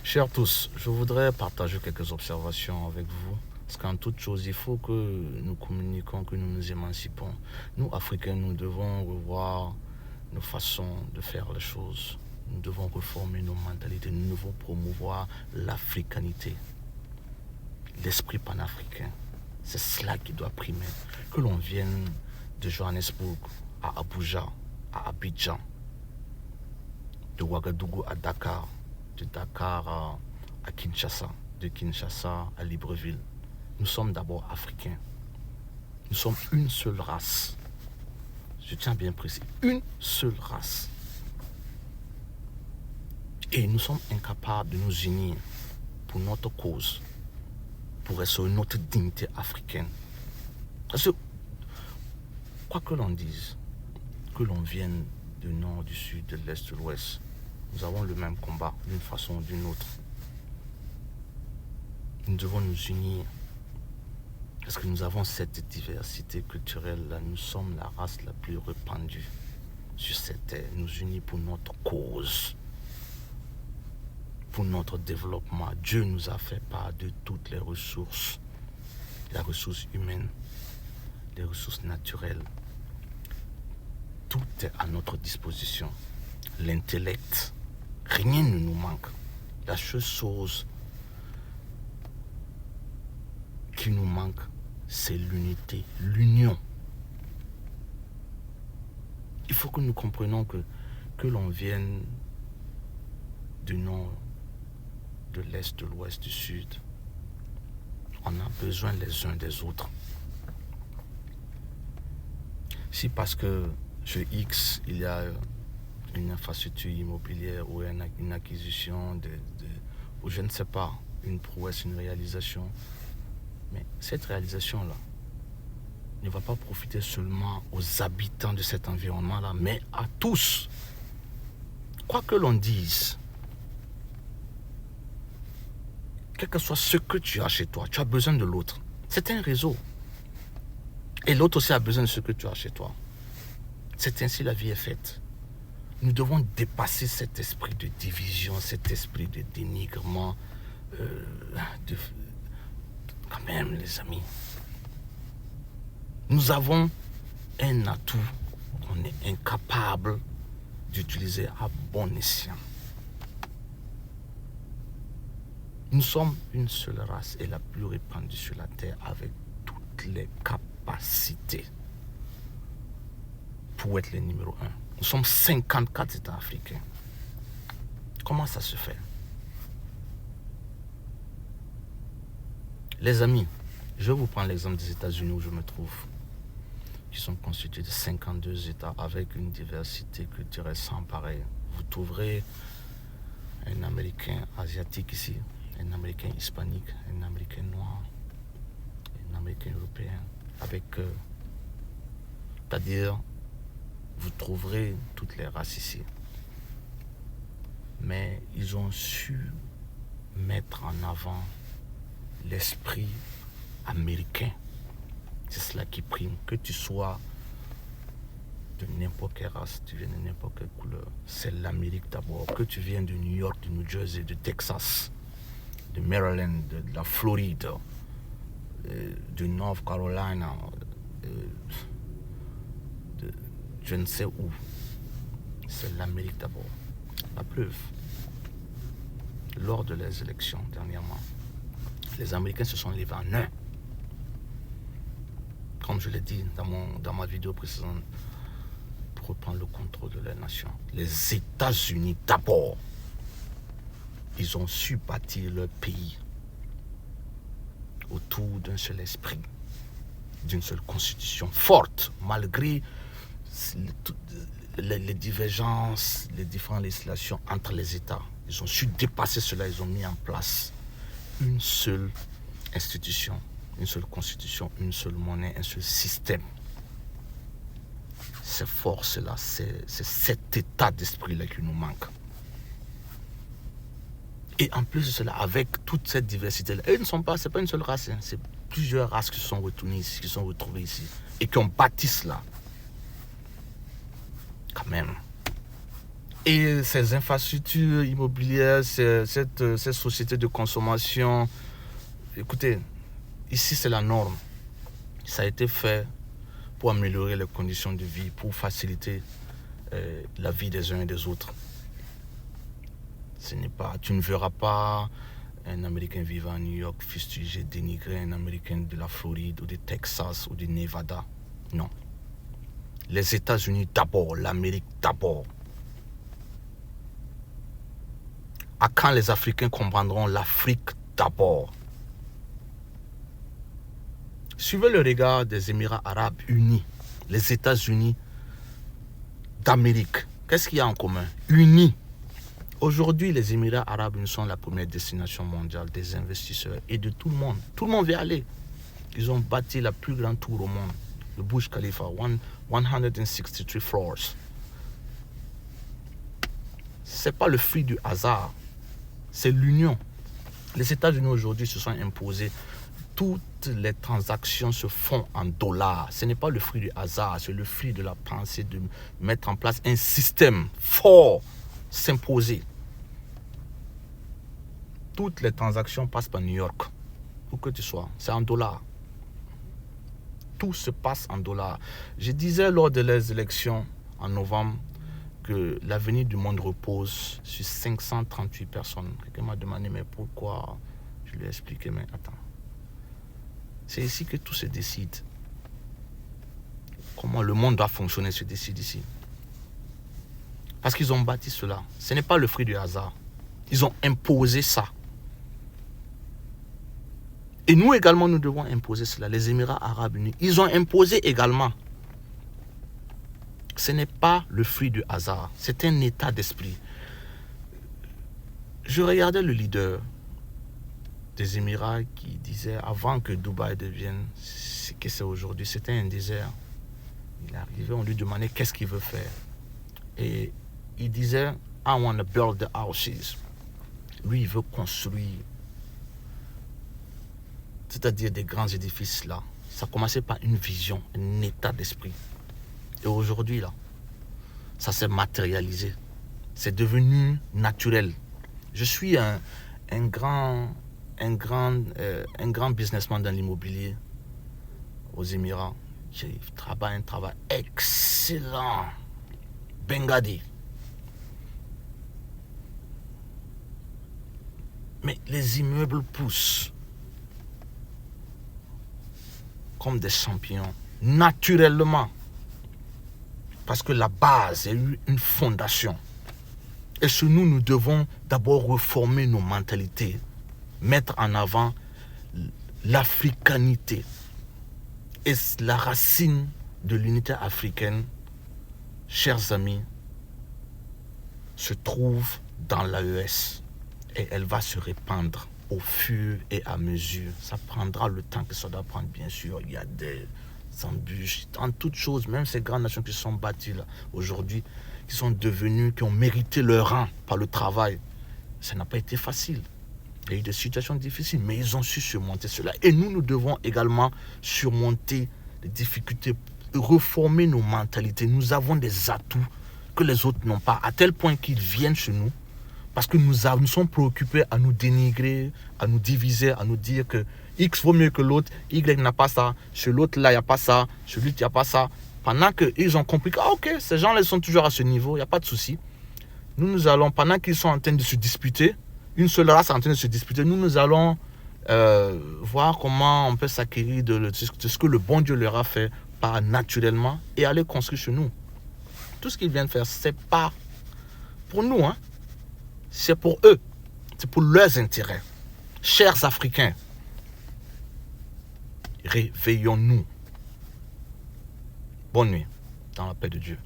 Chers tous, je voudrais partager quelques observations avec vous. Parce qu'en toute chose, il faut que nous communiquions, que nous nous émancipons. Nous, Africains, nous devons revoir nos façons de faire les choses. Nous devons reformer nos mentalités. Nous devons promouvoir l'africanité, l'esprit panafricain. C'est cela qui doit primer. Que l'on vienne de Johannesburg à Abuja, à Abidjan, de Ouagadougou à Dakar, de Dakar à Kinshasa, de Kinshasa à Libreville. Nous sommes d'abord africains. Nous sommes une seule race. Je tiens à bien préciser, une seule race. Et nous sommes incapables de nous unir pour notre cause, pour restaurer notre dignité africaine. Parce que, quoi que l'on dise, que l'on vienne du nord, du sud, de l'est, de l'ouest, nous avons le même combat d'une façon ou d'une autre. Nous devons nous unir parce que nous avons cette diversité culturelle-là. Nous sommes la race la plus répandue sur cette terre. Nous unir pour notre cause, pour notre développement. Dieu nous a fait part de toutes les ressources humaines, les ressources naturelles. Tout est à notre disposition. L'intellect, rien ne nous manque. La seule chose qui nous manque, c'est l'unité, l'union. Il faut que nous comprenions que l'on vienne du nord, de l'est, de l'ouest, du sud. On a besoin les uns des autres. Si parce que sur X, il y a une infrastructure immobilière ou une acquisition, ou je ne sais pas, une prouesse, une réalisation, mais cette réalisation-là ne va pas profiter seulement aux habitants de cet environnement-là, mais à tous. Quoi que l'on dise, quel que soit ce que tu as chez toi, tu as besoin de l'autre. C'est un réseau. Et l'autre aussi a besoin de ce que tu as chez toi. C'est ainsi la vie est faite. Nous devons dépasser cet esprit de division, cet esprit de dénigrement, quand même, les amis. Nous avons un atout qu'on est incapable d'utiliser à bon escient. Nous sommes une seule race et la plus répandue sur la terre avec toutes les capacités pour être les numéro 1. Nous sommes 54 États africains. Comment ça se fait? Les amis, je vais vous prendre l'exemple des États-Unis où je me trouve, qui sont constitués de 52 États avec une diversité culturelle sans pareil. Vous trouverez un Américain asiatique ici, un Américain hispanique, un Américain noir, un Américain européen, avec, c'est-à-dire, vous trouverez toutes les races ici. Mais ils ont su mettre en avant l'esprit américain. C'est cela qui prime. Que tu sois de n'importe quelle race, tu viens de n'importe quelle couleur, c'est l'Amérique d'abord. Que tu viennes de New York, de New Jersey, de Texas, de Maryland, de la Floride, de North Carolina, de je ne sais où. C'est l'Amérique d'abord. La preuve, lors de les élections dernièrement, les Américains se sont levés en un. Comme je l'ai dit dans ma vidéo précédente, pour reprendre le contrôle de la nation. Les États-Unis d'abord, ils ont su bâtir leur pays autour d'un seul esprit, d'une seule constitution forte, malgré les divergences, les différentes législations entre les États. Ils ont su dépasser cela, ils ont mis en place une seule institution, une seule constitution, une seule monnaie, un seul système. C'est fort cela, c'est cet état d'esprit-là qui nous manque. Et en plus de cela, avec toute cette diversité-là, eux ne sont pas, c'est pas une seule race, hein, c'est plusieurs races qui se sont retournées ici, qui sont retrouvées ici, et qui ont bâti cela. Quand même. Et ces infrastructures immobilières, ces sociétés de consommation, écoutez, ici c'est la norme. Ça a été fait pour améliorer les conditions de vie, pour faciliter la vie des uns et des autres. Tu ne verras pas un Américain vivant à New York fustiger, dénigrer un Américain de la Floride ou du Texas ou du Nevada. Non. Les États-Unis d'abord, l'Amérique d'abord. À quand les Africains comprendront l'Afrique d'abord? Suivez le regard des Émirats arabes unis, les États-Unis d'Amérique. Qu'est-ce qu'il y a en commun? Unis. Aujourd'hui, les Émirats arabes sont la première destination mondiale des investisseurs et de tout le monde. Tout le monde veut y aller. Ils ont bâti la plus grande tour au monde, le Burj Khalifa, 163 floors. Ce n'est pas le fruit du hasard, c'est l'union. Les États-Unis aujourd'hui se sont imposés. Toutes les transactions se font en dollars. Ce n'est pas le fruit du hasard, c'est le fruit de la pensée de mettre en place un système fort, s'imposer. Toutes les transactions passent par New York, où que tu sois, c'est en dollars. Tout se passe en dollars. Je disais lors de les élections en novembre que l'avenir du monde repose sur 538 personnes. Quelqu'un m'a demandé, mais pourquoi? Je lui ai expliqué, mais attends. C'est ici que tout se décide. Comment le monde doit fonctionner se décide ici. Parce qu'ils ont bâti cela. Ce n'est pas le fruit du hasard. Ils ont imposé ça. Et nous également, nous devons imposer cela. Les Émirats arabes unis, ils ont imposé également. Ce n'est pas le fruit du hasard. C'est un état d'esprit. Je regardais le leader des Émirats qui disait, avant que Dubaï devienne ce que c'est aujourd'hui, c'était un désert. Il est arrivé, on lui demandait qu'est-ce qu'il veut faire. Et il disait, I want to build the houses. Lui, il veut construire. C'est-à-dire des grands édifices là. Ça commençait par une vision, un état d'esprit. Et aujourd'hui là, ça s'est matérialisé. C'est devenu naturel. Je suis un grand businessman dans l'immobilier aux Émirats. Qui travaille un travail excellent. Bengadi. Mais les immeubles poussent comme des champignons, naturellement. Parce que la base est une fondation. Et sur nous, nous devons d'abord reformer nos mentalités, mettre en avant l'africanité. Et la racine de l'unité africaine, chers amis, se trouve dans l'AES. Et elle va se répandre au fur et à mesure. Ça prendra le temps que ça doit prendre, bien sûr. Il y a des embûches, en toutes choses, même ces grandes nations qui se sont bâties là, aujourd'hui, qui sont devenues, qui ont mérité leur rang par le travail. Ça n'a pas été facile. Il y a eu des situations difficiles, mais ils ont su surmonter cela. Et nous, nous devons également surmonter les difficultés, reformer nos mentalités. Nous avons des atouts que les autres n'ont pas, à tel point qu'ils viennent chez nous, parce que nous sommes préoccupés à nous dénigrer, à nous diviser, à nous dire que X vaut mieux que l'autre, Y n'a pas ça, chez l'autre là, il n'y a pas ça, chez lui, il n'y a pas ça. Pendant qu'ils ont compris que, ok, ces gens-là, ils sont toujours à ce niveau, il n'y a pas de souci. Nous allons, pendant qu'ils sont en train de se disputer, une seule race est en train de se disputer, nous allons voir comment on peut s'acquérir de ce que le bon Dieu leur a fait par naturellement et aller construire chez nous. Tout ce qu'ils viennent faire, c'est pas pour nous, hein. C'est pour eux, c'est pour leurs intérêts. Chers Africains, réveillons-nous. Bonne nuit, dans la paix de Dieu.